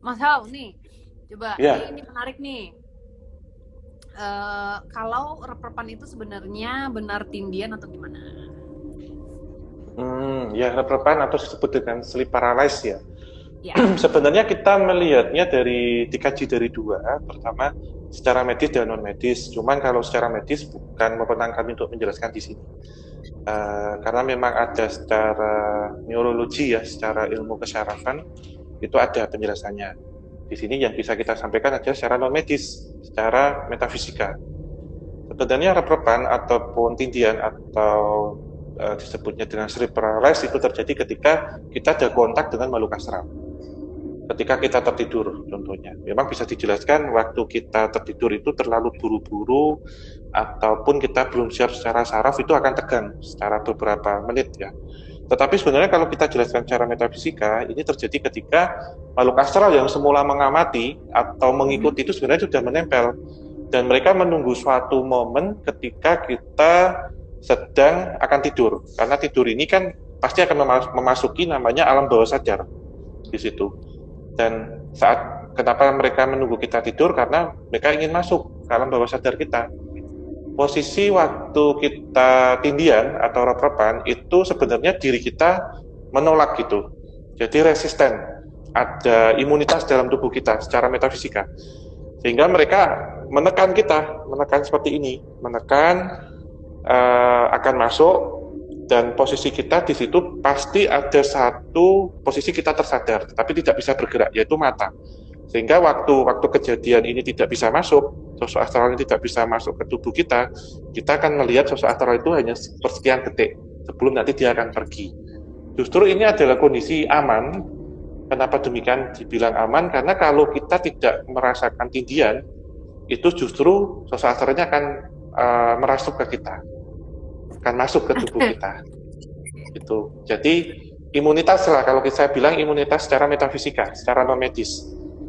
Mas Hao nih, coba Ya, ini menarik nih. Kalau rep-repan itu sebenarnya benar tindian atau gimana? ya rep-repan atau disebut dengan sleep paralysis ya. Ya. Sebenarnya kita melihatnya dikaji dari dua, pertama secara medis dan non medis. Cuman kalau secara medis bukan wewenang kami untuk menjelaskan di sini. Karena memang ada secara neurologi ya, secara ilmu kesyarafan itu ada penjelasannya. Di sini yang bisa kita sampaikan adalah secara non medis, secara metafisika. Sebenarnya rep-repan ataupun tindian atau disebutnya dengan sleep paralysis itu terjadi ketika kita ada kontak dengan makhluk astral. Ketika kita tertidur contohnya. Memang bisa dijelaskan waktu kita tertidur itu terlalu buru-buru ataupun kita belum siap secara saraf itu akan tegang secara beberapa menit ya. Tetapi sebenarnya kalau kita jelaskan secara metafisika, ini terjadi ketika makhluk astral yang semula mengamati atau mengikuti itu sebenarnya sudah menempel dan mereka menunggu suatu momen ketika kita sedang akan tidur. Karena tidur ini kan pasti akan memasuki namanya alam bawah sadar di situ. Dan saat kenapa mereka menunggu kita tidur karena mereka ingin masuk ke alam bawah sadar kita. Posisi waktu kita tindian atau rep-repan itu sebenarnya diri kita menolak gitu. Jadi resisten. Ada imunitas dalam tubuh kita secara metafisika. Sehingga mereka menekan seperti ini, menekan akan masuk dan posisi kita di situ pasti ada satu posisi kita tersadar, tetapi tidak bisa bergerak, yaitu mata. Sehingga waktu kejadian ini tidak bisa masuk, sosok astral ini tidak bisa masuk ke tubuh kita akan melihat sosok astral itu hanya sekian detik sebelum nanti dia akan pergi. Justru ini adalah kondisi aman. Kenapa demikian dibilang aman? Karena kalau kita tidak merasakan tindian, itu justru sosok astralnya akan merasuk ke kita, akan masuk ke tubuh kita. Itu. Jadi imunitas lah kalau saya bilang imunitas secara metafisika, secara non medis.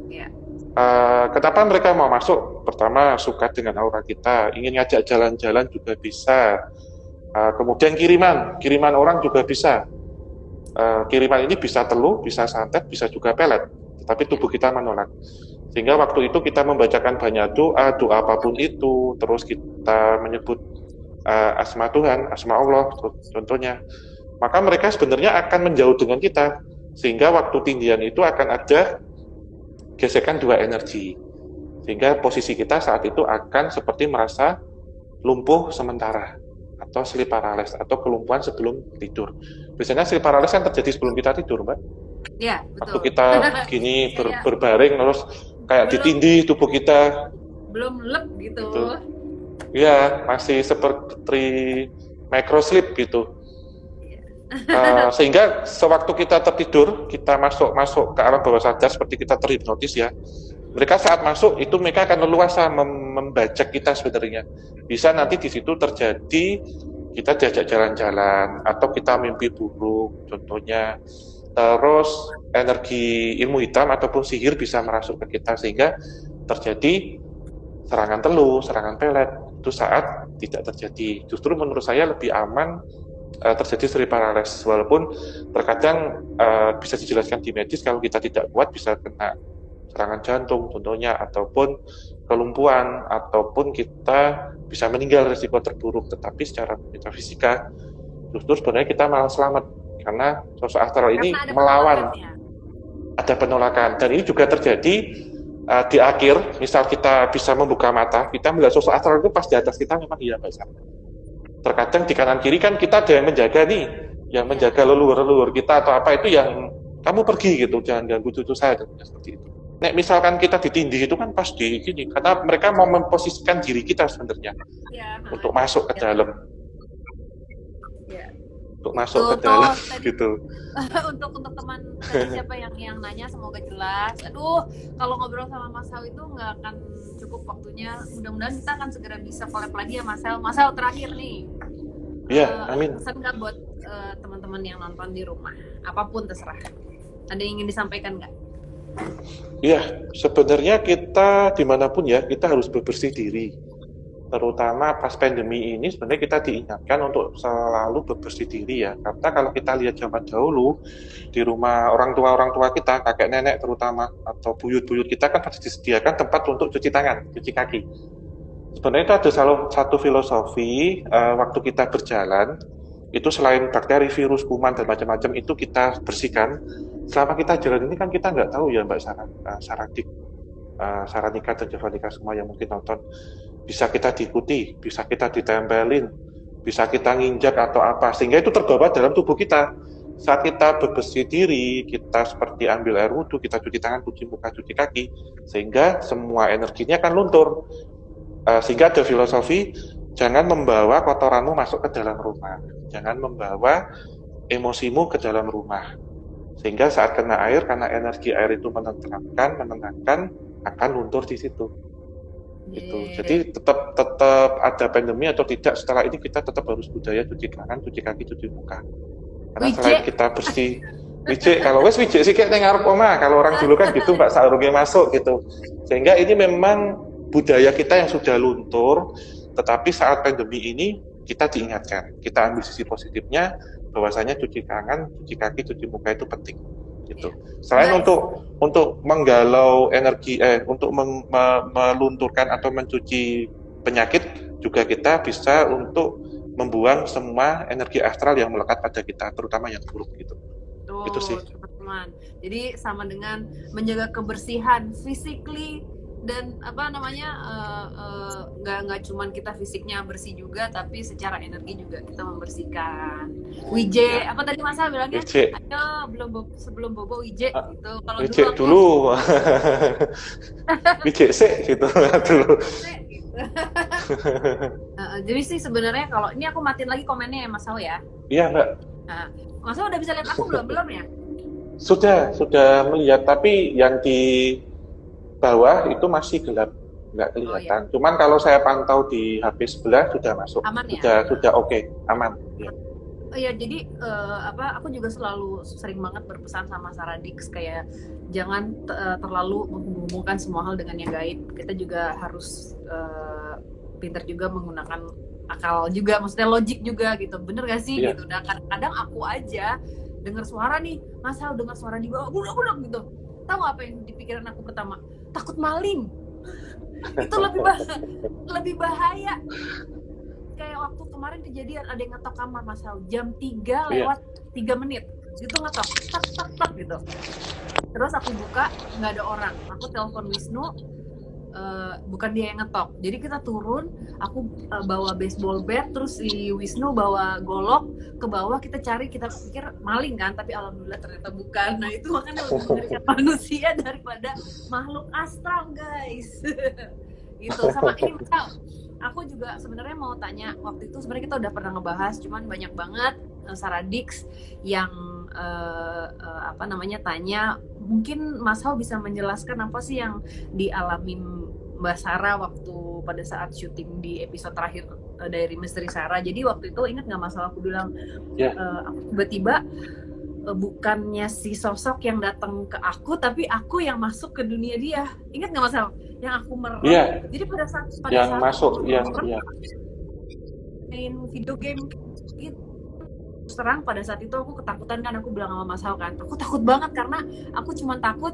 Ya. Kenapa mereka mau masuk? Pertama suka dengan aura kita, ingin ngajak jalan-jalan juga bisa. Kemudian kiriman orang juga bisa. Kiriman ini bisa teluh, bisa santet, bisa juga pelet. Tetapi tubuh kita menolak. Sehingga waktu itu kita membacakan banyak doa apapun itu, terus kita menyebut asma Tuhan, asma Allah contohnya. Maka mereka sebenarnya akan menjauh dengan kita. Sehingga waktu tindian itu akan ada gesekan dua energi. Sehingga posisi kita saat itu akan seperti merasa lumpuh sementara atau sleep paralysis atau kelumpuhan sebelum tidur. Biasanya sleep paralysis kan terjadi sebelum kita tidur, Mbak. Ya, Waktu betul. kita gini berbaring terus kayak ditindih tubuh kita. Belum lep gitu. Ya, masih seperti microsleep gitu. Sehingga sewaktu kita tertidur, kita masuk ke alam bawah sadar seperti kita terhipnotis ya. Mereka saat masuk itu mereka akan leluasa membajak kita sebenarnya. Bisa nanti di situ terjadi kita diajak jalan-jalan atau kita mimpi buruk contohnya. Terus energi ilmu hitam ataupun sihir bisa merasuk ke kita sehingga terjadi serangan teluh, serangan pelet. Itu saat tidak terjadi. Justru menurut saya lebih aman terjadi sleep paralysis walaupun terkadang bisa dijelaskan di medis kalau kita tidak kuat bisa kena serangan jantung contohnya ataupun kelumpuhan ataupun kita bisa meninggal risiko terburuk. Tetapi secara metafisika justru sebenarnya kita malah selamat karena sosok astral ini melawan, ada penolakan. Dan ini juga terjadi di akhir, misal kita bisa membuka mata, kita melihat sosok astral itu pas di atas kita memang iya Mbak Sarah. Terkadang di kanan kiri kan kita ada yang menjaga nih, yang menjaga leluhur kita atau apa itu yang kamu pergi gitu, jangan ganggu cucu saya dan seperti itu. Nek misalkan kita ditindih itu kan pas di gini, karena mereka mau memposisikan diri kita sebenarnya untuk masuk ke dalam, untuk masuk ke dalam gitu. Untuk teman tadi siapa yang nanya semoga jelas. Aduh, kalau ngobrol sama Mas Hao itu nggak akan cukup waktunya. Mudah-mudahan kita akan segera bisa collab lagi ya Mas Hao. Mas Hao terakhir nih. Iya, amin. Pesan nggak buat teman-teman yang nonton di rumah? Apapun terserah. Ada yang ingin disampaikan nggak? Iya, sebenarnya kita dimanapun ya kita harus bersih diri. terutama pas pandemi ini sebenarnya kita diingatkan untuk selalu bebersih diri ya. Karena kalau kita lihat zaman dahulu di rumah orang tua kita, kakek nenek terutama atau buyut-buyut kita kan pasti disediakan tempat untuk cuci tangan, cuci kaki. Sebenarnya itu ada satu filosofi waktu kita berjalan itu selain bakteri, virus, kuman dan macam-macam itu kita bersihkan. Selama kita jalan ini kan kita nggak tahu ya Mbak Saranika dan Javanika semua yang mungkin nonton, bisa kita diikuti, bisa kita ditempelin, bisa kita nginjak atau apa, sehingga itu terbawa dalam tubuh kita. Saat kita bebersih diri, kita seperti ambil air wudhu, kita cuci tangan, cuci muka, cuci kaki, sehingga semua energinya akan luntur. Sehingga ada filosofi, jangan membawa kotoranmu masuk ke dalam rumah, jangan membawa emosimu ke dalam rumah. Sehingga saat kena air, karena energi air itu menenangkan, akan luntur di situ. Gitu. Jadi tetap ada pandemi atau tidak, setelah ini kita tetap harus budaya cuci tangan, cuci kaki, cuci muka. Karena selain kita bersih, kalau wes sih kayak ngarep omah, kalau orang dulu kan gitu Mbak Sarungnya masuk gitu. Sehingga ini memang budaya kita yang sudah luntur, tetapi saat pandemi ini kita diingatkan, kita ambil sisi positifnya, bahwasanya cuci tangan, cuci kaki, cuci muka itu penting. Gitu. Selain untuk menggalau energi, untuk melunturkan atau mencuci penyakit, juga kita bisa untuk membuang semua energi astral yang melekat pada kita, terutama yang buruk gitu. Itu sih. Teman-teman. Jadi sama dengan menjaga kebersihan physically dan nggak cuman kita fisiknya bersih juga, tapi secara energi juga kita membersihkan. Wije, apa tadi Mas Al bilangnya? Ayo sebelum bobo Wije gitu. Kalau Wije dulu. Wije sih gitu dulu. Jadi sih sebenarnya kalau ini aku matiin lagi komennya ya Mas Al ya. Iya Mbak. Nah, Mas Al udah bisa lihat aku belum ya? Sudah melihat, tapi yang di bawah itu masih gelap, nggak kelihatan. Iya. Cuman kalau saya pantau di HP sebelah sudah masuk, aman ya? Sudah oke, aman. Ya. Oh ya, jadi aku juga selalu sering banget berpesan sama Saradix kayak jangan terlalu menghubungkan semua hal dengan yang gaib. Kita juga harus pintar juga menggunakan akal juga, maksudnya logik juga gitu. Bener gak sih gitu? Dan kadang-kadang aku aja dengar suara nih, Mas Al dengar suara di bawah, budak gitu. Tahu apa yang di pikiran aku pertama? Takut maling. Itu lebih bahaya. Kayak waktu kemarin kejadian ada yang ngetok kamar Mas Al jam 3 lewat 3 menit. Itu ngetok, tak gitu. Terus aku buka, nggak ada orang. Aku telepon Wisnu, bukan dia yang ngetok. Jadi kita turun, aku bawa baseball bat, terus si Wisnu bawa golok ke bawah, kita cari, kita pikir maling kan, tapi alhamdulillah ternyata bukan. Nah itu makanya lebih mengerikan manusia daripada makhluk astral guys. Gitu. Sama ini misal, aku juga sebenarnya mau tanya, waktu itu sebenarnya kita udah pernah ngebahas, cuman banyak banget Saradix yang tanya, mungkin Mas Hao bisa menjelaskan apa sih yang dialami Mbak Sarah waktu pada saat syuting di episode terakhir dari Misteri Sarah. Jadi waktu itu ingat nggak Mas Hao, aku bilang aku tiba-tiba bukannya si sosok yang datang ke aku, tapi aku yang masuk ke dunia dia. Ingat nggak Mas Hao? Yang aku merem. Jadi pada saat masuk yang main video game gitu. Terang pada saat itu aku ketakutan kan, aku bilang sama Mas Hao kan, aku takut banget karena aku cuma takut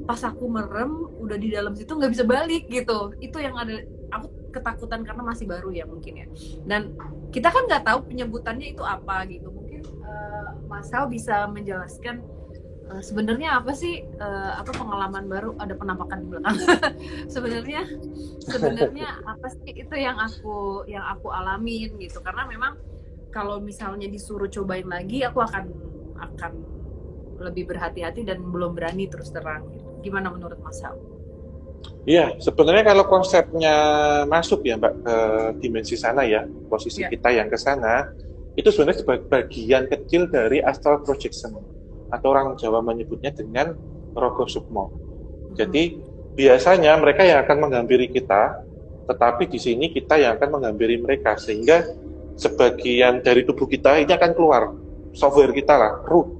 pas aku merem udah di dalam situ nggak bisa balik gitu. Itu yang ada, aku ketakutan karena masih baru ya mungkin ya. Dan kita kan nggak tahu penyebutannya itu apa gitu. Mungkin Mas Hao bisa menjelaskan sebenarnya apa sih pengalaman baru, ada penampakan di belakang. sebenarnya apa sih itu yang aku alamin gitu, karena memang kalau misalnya disuruh cobain lagi, aku akan lebih berhati-hati dan belum berani terus terang. Gimana menurut Mas Hao? Iya, sebenarnya kalau konsepnya masuk ya Mbak ke dimensi sana ya, posisi kita yang ke sana, itu sebenarnya sebagai bagian kecil dari astral projection, atau orang Jawa menyebutnya dengan rogo sukmo. Jadi biasanya mereka yang akan menghampiri kita, tetapi di sini kita yang akan menghampiri mereka, sehingga sebagian dari tubuh kita ini akan keluar, software kita lah, root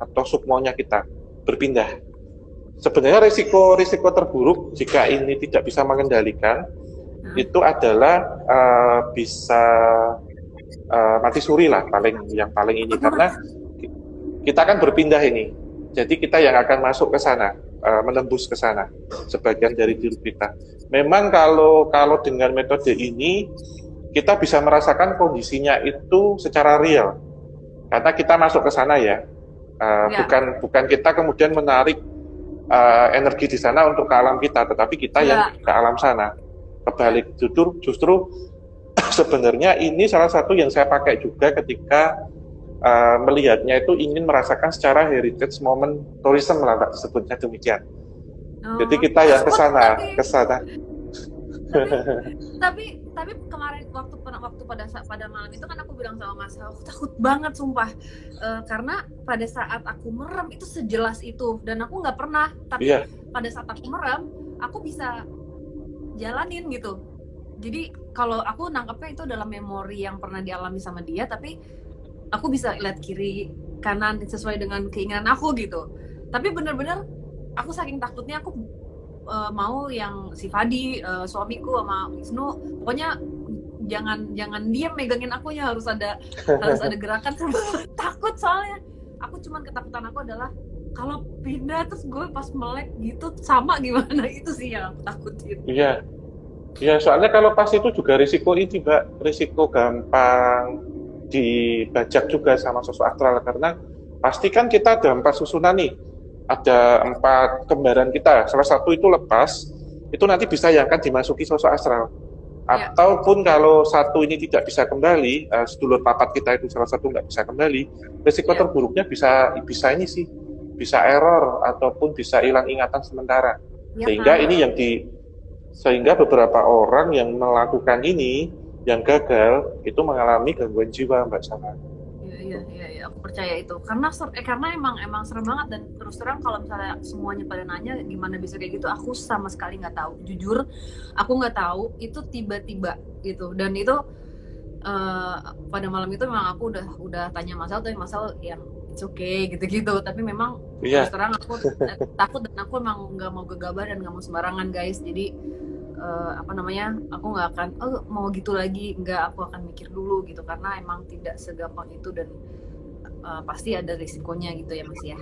atau sukmonya kita berpindah. Sebenarnya risiko terburuk jika ini tidak bisa mengendalikan, itu adalah bisa mati suri lah yang paling ini, karena kita kan berpindah ini, jadi kita yang akan masuk ke sana, menembus ke sana sebagian dari diri kita. Memang kalau dengan metode ini kita bisa merasakan kondisinya itu secara real, karena kita masuk ke sana ya. Bukan kita kemudian menarik energi di sana untuk ke alam kita, tetapi kita yang ke alam sana. Kebalik, justru sebenarnya ini salah satu yang saya pakai juga ketika melihatnya itu ingin merasakan secara heritage moment tourism lah, Mbak, disebutnya demikian. Jadi kita yang ke sana. Tapi kemarin waktu pada malam itu kan aku bilang sama Mas, aku takut banget sumpah, karena pada saat aku merem itu sejelas itu, dan aku nggak pernah, tapi pada saat aku merem aku bisa jalanin gitu. Jadi kalau aku nangkepnya itu adalah memori yang pernah dialami sama dia, tapi aku bisa lihat kiri kanan sesuai dengan keinginan aku gitu. Tapi benar-benar aku saking takutnya aku mau yang si Fadi, suamiku sama Wisnu, pokoknya jangan diam megangin akunya, harus ada gerakan. Takut soalnya. Aku cuman ketakutan aku adalah kalau pindah terus gue pas melek gitu sama gimana, itu sih yang aku takutin. Iya, soalnya kalau pas itu juga risiko ini, Mbak, risiko gampang dibajak juga sama sosok astral, karena pasti kan kita ada 4 susunan nih, ada 4 kembaran kita, salah satu itu lepas, itu nanti bisa yang akan dimasuki sosok astral. Ataupun kalau satu ini tidak bisa kembali, sedulur papat kita itu salah satu nggak bisa kembali, risiko terburuknya bisa ini sih, bisa error ataupun bisa hilang ingatan sementara. Sehingga beberapa orang yang melakukan ini, yang gagal, itu mengalami gangguan jiwa, Mbak Sarah. Iya, aku percaya itu. Karena emang serem banget, dan terus terang kalau misalnya semuanya pada nanya gimana bisa kayak gitu, aku sama sekali nggak tahu. Jujur, aku nggak tahu. Itu tiba-tiba gitu. Dan itu pada malam itu memang aku udah tanya Masal, tapi Masal yang it's okay gitu-gitu. Tapi memang terus terang aku takut, dan aku emang nggak mau gegabah dan nggak mau sembarangan, guys. Jadi aku nggak akan mau gitu lagi, aku akan mikir dulu gitu, karena emang tidak segampang itu, dan pasti ada risikonya gitu ya, Mas ya.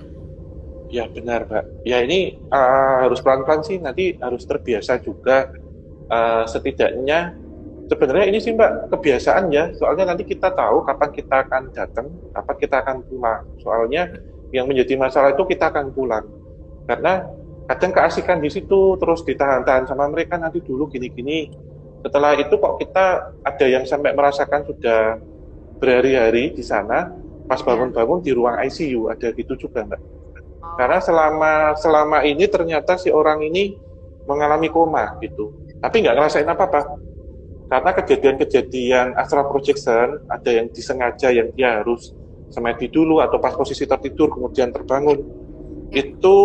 Ya benar, Mbak. Ya ini harus pelan-pelan sih, nanti harus terbiasa juga. Setidaknya sebenarnya ini sih, Mbak, kebiasaan ya, soalnya nanti kita tahu kapan kita akan datang, kapan kita akan pulang. Soalnya yang menjadi masalah itu kita akan pulang, karena kadang keasikan di situ, terus ditahan-tahan sama mereka, nanti dulu gini-gini. Setelah itu kok kita ada yang sampai merasakan sudah berhari-hari di sana, pas bangun-bangun di ruang ICU, ada gitu juga, Mbak. Karena selama ini ternyata si orang ini mengalami koma gitu, tapi nggak ngerasain apa-apa. Karena kejadian-kejadian astral projection, ada yang disengaja, yang dia harus semedi dulu atau pas posisi tertidur kemudian terbangun, itu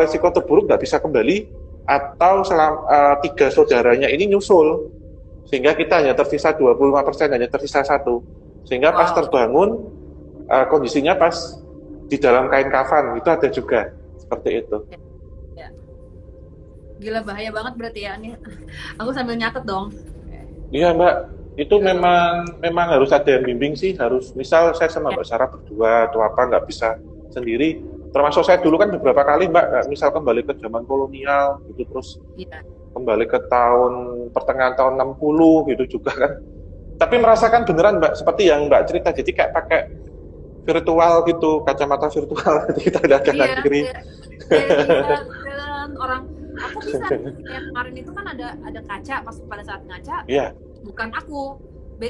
resiko terburuk nggak bisa kembali, atau 3 saudaranya ini nyusul, sehingga kita hanya tersisa 25%, hanya tersisa 1, sehingga pas terbangun kondisinya pas di dalam kain kafan, itu ada juga seperti itu. Gila, bahaya banget berarti ya ini. Aku sambil nyatet dong. Iya, Mbak, itu memang harus ada yang bimbing sih, harus misal saya sama Mbak Sarah berdua atau apa, nggak bisa sendiri. Termasuk saya dulu kan beberapa kali, Mbak, misal kembali ke zaman kolonial gitu, terus kembali ke pertengahan tahun 60 gitu juga kan. Tapi merasakan beneran, Mbak, seperti yang Mbak cerita, jadi kayak pakai virtual gitu, kacamata virtual, kita lihat kanan kiri. Orang, aku bisa yang kemarin itu kan ada kaca, pas pada saat ngaca, bukan aku,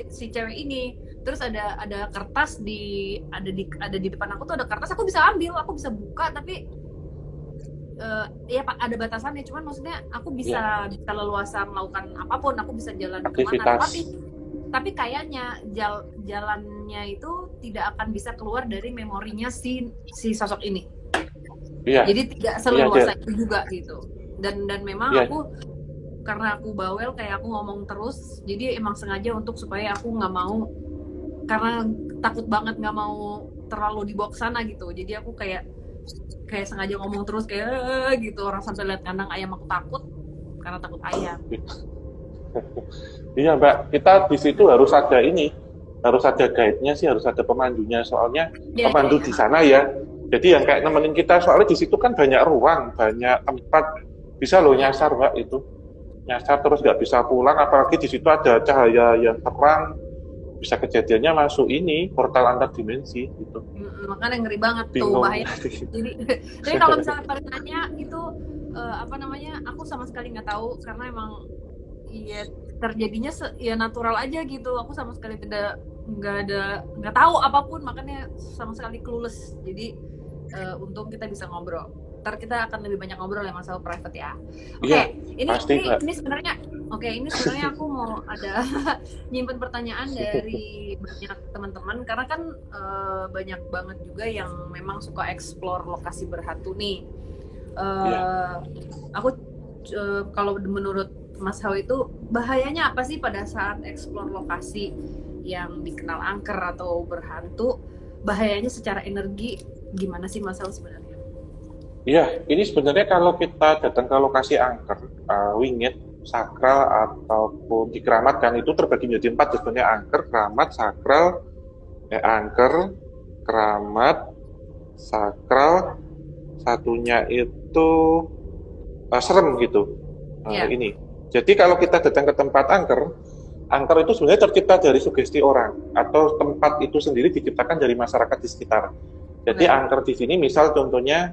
si cewek ini. Terus ada kertas ada di depan aku tuh, ada kertas, aku bisa ambil, aku bisa buka, tapi Pak, ada batasannya. Cuman maksudnya aku bisa leluasa melakukan apapun, aku bisa jalan kemana, tapi kayaknya jalannya itu tidak akan bisa keluar dari memorinya si sosok ini. Jadi tidak seleluasa itu juga gitu. Dan memang aku, karena aku bawel, kayak aku ngomong terus, jadi emang sengaja untuk supaya aku nggak mau, karena takut banget nggak mau terlalu dibawa ke sana gitu. Jadi aku kayak sengaja ngomong terus kayak gitu, orang sampai lihat kandang ayam aku takut, karena takut ayam. Iya Mbak, kita di situ harus ada ini, harus ada guide-nya sih, harus ada pemandunya. Soalnya Iya, iya, pemandu iya. di sana ya, jadi yang kayak nemenin kita. Soalnya di situ kan banyak ruang, banyak tempat, bisa loh Iya. nyasar Mbak itu. Nyasar terus nggak bisa pulang, apalagi di situ ada cahaya yang terang, bisa kejadiannya masuk ini portal antar dimensi gitu. Makanya ngeri banget tuh, Bingung. bahaya. Jadi kalau misalnya pada nanya itu apa namanya, aku sama sekali nggak tahu karena emang ya terjadinya ya natural aja gitu. Aku sama sekali nggak tahu apapun, makanya sama sekali clueless. Jadi untung kita bisa ngobrol. Ntar kita akan lebih banyak ngobrol ya masalah private ya. Oke, Iya, pasti Mbak. ini sebenarnya aku mau ada nyimpen pertanyaan dari banyak teman-teman karena kan banyak banget juga yang memang suka explore lokasi berhantu nih. Aku kalau menurut Mas Hao itu bahayanya apa sih pada saat explore lokasi yang dikenal angker atau berhantu? Bahayanya secara energi gimana sih Mas Hao sebenarnya? Iya, ini sebenarnya kalau kita datang ke lokasi angker, wingit, sakral ataupun dikeramatkan itu terbagi menjadi 4 sebenarnya: angker, keramat, sakral, angker, keramat, sakral, satunya itu serem gitu. Ini. Jadi kalau kita datang ke tempat angker, angker itu sebenarnya tercipta dari sugesti orang atau tempat itu sendiri diciptakan dari masyarakat di sekitar. Jadi angker di sini misal contohnya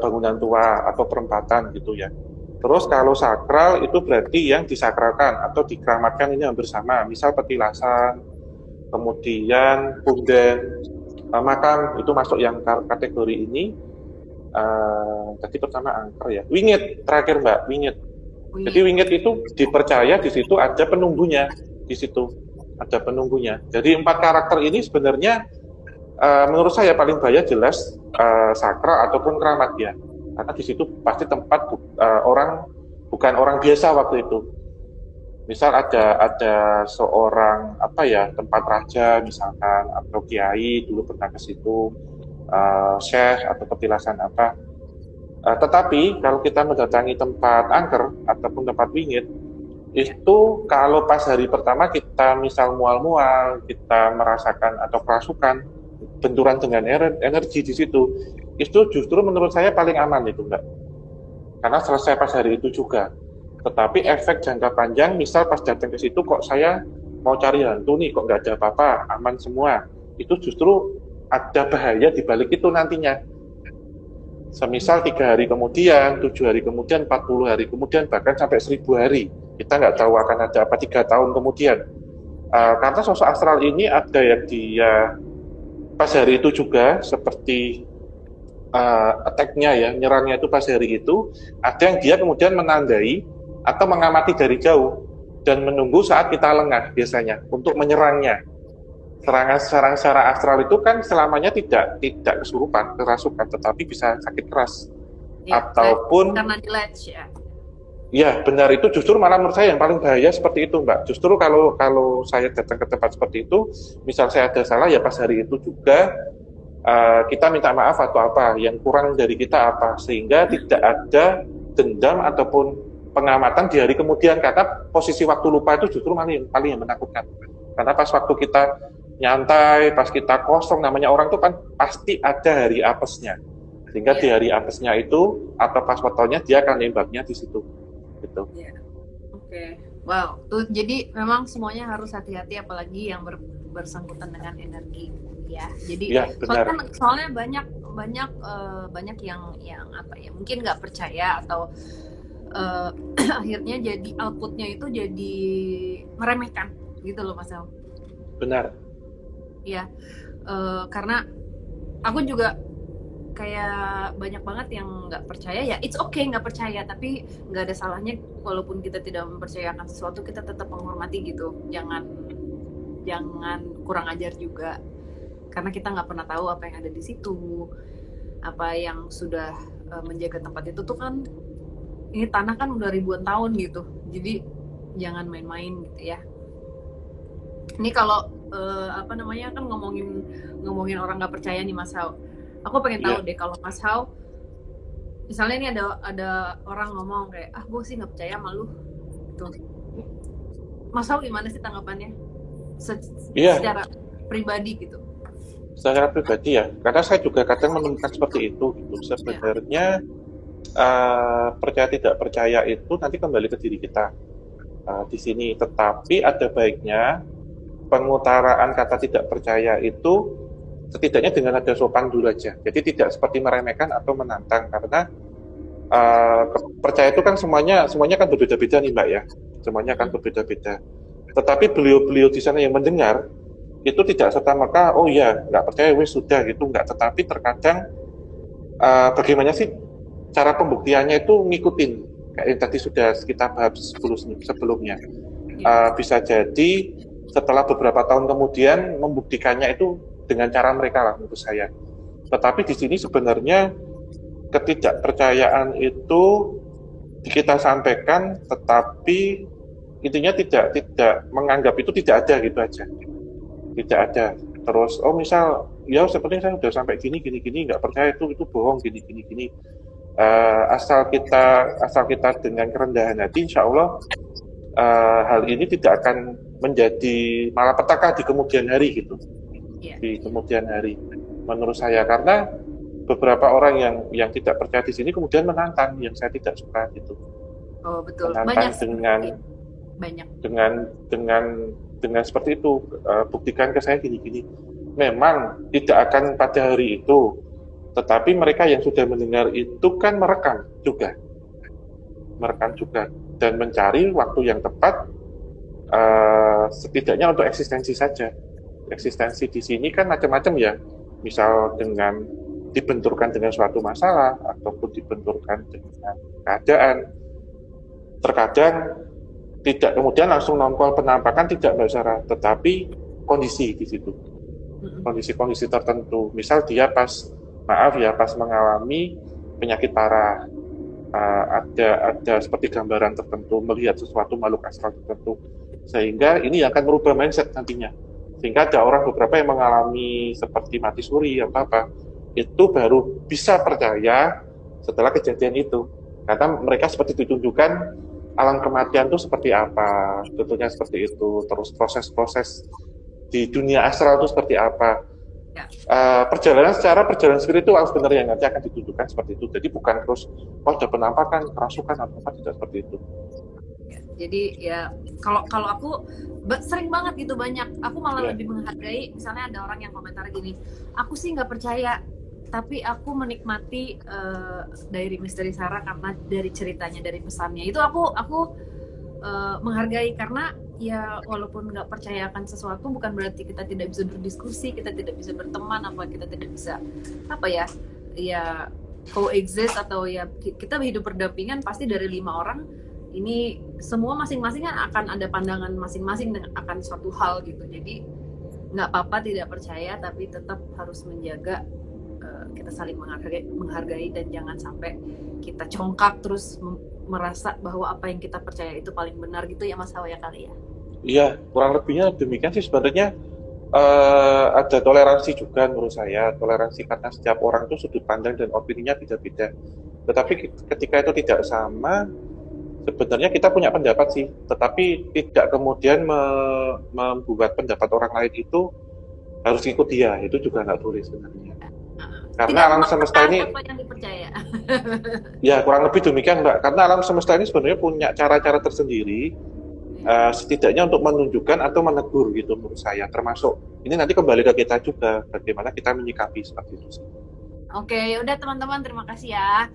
bangunan tua atau perempatan gitu ya. Terus kalau sakral itu berarti yang disakralkan atau dikeramatkan, ini hampir sama. Misal petilasan, kemudian punden, makam itu masuk yang kategori ini. Tadi pertama angker ya. Wingit terakhir Mbak, wingit. Jadi wingit itu dipercaya di situ ada penunggunya, di situ ada penunggunya. Jadi 4 karakter ini sebenarnya menurut saya paling bahaya jelas sakral ataupun keramat ya, karena di situ pasti tempat bukan orang biasa waktu itu. Misal ada seorang tempat raja misalkan atau kiai dulu pernah ke situ, syekh atau petilasan apa. Tetapi kalau kita mendatangi tempat angker ataupun tempat wingit itu kalau pas hari pertama kita misal mual-mual, kita merasakan atau kerasukan benturan dengan energi di situ, itu justru menurut saya paling aman itu Mbak, karena selesai pas hari itu juga. Tetapi efek jangka panjang, misal pas datang ke situ kok saya mau cari hantu nih, kok nggak ada apa-apa, aman semua, itu justru ada bahaya di balik itu nantinya. Semisal 3 hari kemudian, 7 hari kemudian, 40 hari kemudian, bahkan sampai 1000 hari, kita nggak tahu akan ada apa 3 tahun kemudian. Karena sosok astral ini ada yang dia pas hari itu juga seperti attack-nya ya, nyerangnya itu pas hari itu, ada yang dia kemudian menandai atau mengamati dari jauh dan menunggu saat kita lengah biasanya untuk menyerangnya. Serangan secara astral itu kan selamanya tidak kesurupan, kerasukan, tetapi bisa sakit keras ataupun karena di-latch ya. Ya benar, itu justru malah menurut saya yang paling bahaya seperti itu Mbak. Justru kalau saya datang ke tempat seperti itu, misal saya ada salah ya pas hari itu juga kita minta maaf atau apa, yang kurang dari kita apa, sehingga tidak ada dendam ataupun pengamatan di hari kemudian, karena posisi waktu lupa itu justru paling yang menakutkan. Karena pas waktu kita nyantai, pas kita kosong, namanya orang itu kan pasti ada hari apesnya, sehingga di hari apesnya itu atau pas fotonya dia akan nembaknya di situ. Gitu. Oke. Wow. Tuh jadi memang semuanya harus hati-hati, apalagi yang bersangkutan dengan energi ya. Jadi soalnya banyak yang apa ya, mungkin nggak percaya atau akhirnya jadi outputnya itu jadi meremehkan gitu loh Mas El. Benar. Iya. Karena aku juga kayak banyak banget yang nggak percaya ya, it's okay nggak percaya, tapi nggak ada salahnya walaupun kita tidak mempercayakan sesuatu, kita tetap menghormati gitu. Jangan kurang ajar juga, karena kita nggak pernah tahu apa yang ada di situ, apa yang sudah menjaga tempat itu tuh kan, ini tanah kan udah ribuan tahun gitu, jadi jangan main-main gitu ya. Ini kalau kan ngomongin orang nggak percaya nih Mas Hao. Aku pengen tahu deh, kalau Mas Hao, misalnya ini ada orang ngomong kayak, gue sih nggak percaya sama lu, gitu. Mas Hau gimana sih tanggapannya? Iya. Secara pribadi gitu. Secara pribadi ya, karena saya juga kadang menemukan seperti itu gitu. Sebenarnya percaya tidak percaya itu nanti kembali ke diri kita di sini. Tetapi ada baiknya pengutaraan kata tidak percaya itu setidaknya dengan ada sopan dulu aja. Jadi tidak seperti meremehkan atau menantang, karena percaya itu kan semuanya kan berbeda-beda nih Mbak ya. Semuanya kan berbeda-beda. Tetapi beliau-beliau di sana yang mendengar itu tidak serta-merta oh ya nggak percaya wes sudah gitu, nggak. Tetapi terkadang bagaimana sih cara pembuktiannya itu ngikutin kayak yang tadi sudah kita bahas sebelumnya. Bisa jadi setelah beberapa tahun kemudian membuktikannya itu dengan cara mereka lah menurut saya. Tetapi di sini sebenarnya ketidakpercayaan itu kita sampaikan, tetapi intinya tidak menganggap itu tidak ada gitu aja, tidak ada. Terus oh misal ya seperti saya sudah sampai gini nggak percaya itu bohong gini. Asal kita dengan kerendahan hati, insya Allah hal ini tidak akan menjadi malapetaka di kemudian hari gitu. Di kemudian hari menurut saya, karena beberapa orang yang tidak percaya di sini kemudian menantang yang saya tidak suka gitu. Oh betul. Menantang banyak dengan seperti itu, buktikan ke saya gini. Memang tidak akan pada hari itu, tetapi mereka yang sudah mendengar itu kan merekam juga dan mencari waktu yang tepat, setidaknya untuk eksistensi saja. Eksistensi di sini kan macam-macam ya, misal dengan dibenturkan dengan suatu masalah ataupun dibenturkan dengan keadaan. Terkadang tidak kemudian langsung nongol penampakan, tidak Mbak Sarah, tetapi kondisi di situ, kondisi tertentu. Misal dia pas mengalami penyakit parah, ada seperti gambaran tertentu, melihat sesuatu makhluk astral tertentu, sehingga ini akan merubah mindset nantinya. Sehingga ada orang beberapa yang mengalami seperti mati suri apa itu baru bisa percaya setelah kejadian itu, karena mereka seperti ditunjukkan alam kematian itu seperti apa, tentunya seperti itu, terus proses-proses di dunia astral itu seperti apa. Perjalanan spiritual sebenarnya nanti akan ditunjukkan seperti itu. Jadi bukan terus ada penampakan, kerasukan atau apa, tidak seperti itu. Jadi ya kalau aku sering banget gitu, banyak aku malah lebih menghargai misalnya ada orang yang komentar gini, aku sih nggak percaya tapi aku menikmati Diary Misteri Sarah karena dari ceritanya, dari pesannya itu aku menghargai, karena ya walaupun nggak percaya akan sesuatu bukan berarti kita tidak bisa berdiskusi, kita tidak bisa berteman, kita tidak bisa coexist, atau ya kita hidup berdampingan. Pasti dari 5 orang ini semua masing-masing kan akan ada pandangan masing-masing akan suatu hal gitu. Jadi nggak apa-apa tidak percaya, tapi tetap harus menjaga kita saling menghargai dan jangan sampai kita congkak terus merasa bahwa apa yang kita percaya itu paling benar gitu ya Mas Hau ya kali ya. Iya, kurang lebihnya demikian sih sebenarnya. Ada toleransi juga menurut saya, toleransi karena setiap orang itu sudut pandang dan opininya beda-beda. Tetapi ketika itu tidak sama, sebenarnya kita punya pendapat sih, tetapi tidak kemudian membuat pendapat orang lain itu harus ikut dia, itu juga nggak boleh sebenarnya. Karena alam semesta ini apa yang dipercaya. Ya kurang lebih demikian Mbak, karena alam semesta ini sebenarnya punya cara-cara tersendiri, setidaknya untuk menunjukkan atau menegur gitu menurut saya. Termasuk ini nanti kembali ke kita juga, bagaimana kita menyikapi seperti itu. Oke, yaudah teman-teman, terima kasih ya.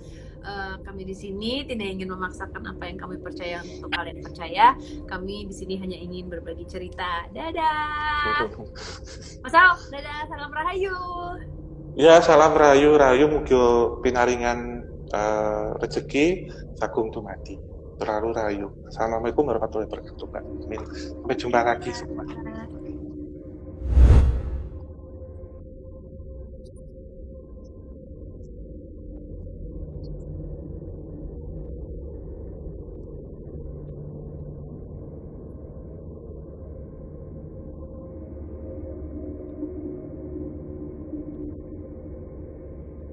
Kami di sini tidak ingin memaksakan apa yang kami percaya untuk kalian percaya. Kami di sini hanya ingin berbagi cerita. Dadah. Mas Hau, dadah, salam rahayu. Ya, salam rahayu mugi pinaringan rezeki sagung dumadi. Terlalu rahayu. Assalamualaikum warahmatullahi wabarakatuh. Sampai jumpa lagi semua.